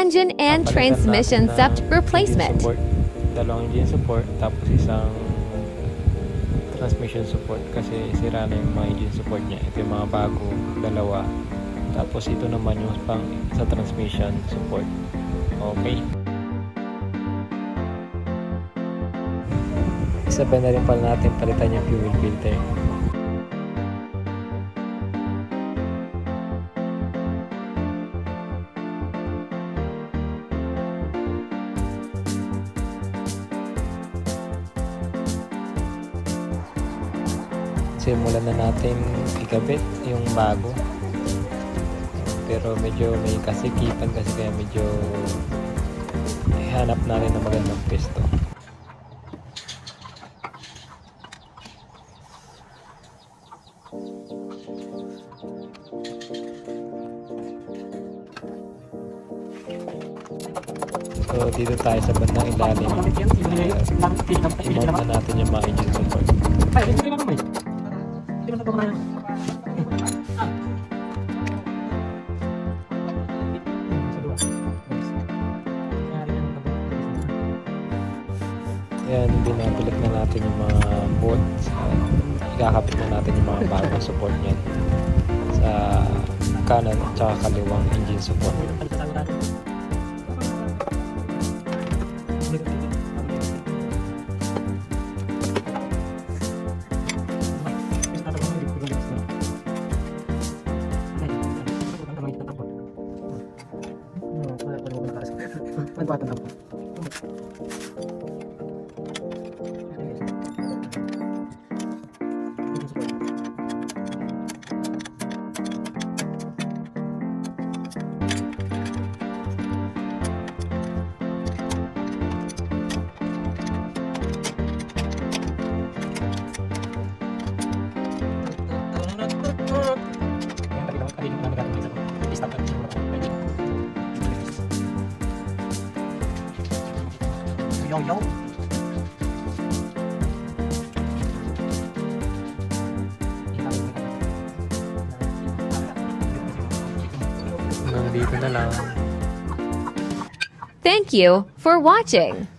engine and transmission set replacement. Dalawang engine support, tapos isang transmission support kasi sira na yung mga engine support niya. Ito yung mga bago, dalawa. Tapos ito naman yung pang sa transmission support. Okay. Sabay na rin pala natin palitan yung fuel filter. Simulan na natin ikabit yung bago, pero medyo may kasikipan kasi kaya medyo ihanap natin na magandang pwesto. So dito tayo sa bandang ilalim, i-mount na natin yung mga engine support. Ayan, binabalot na natin yung mga bolts. Ikakapit na natin yung mga bagong support niyan sa kanan at saka kaliwang engine support. Yo. Nandito na lang. Thank you for watching.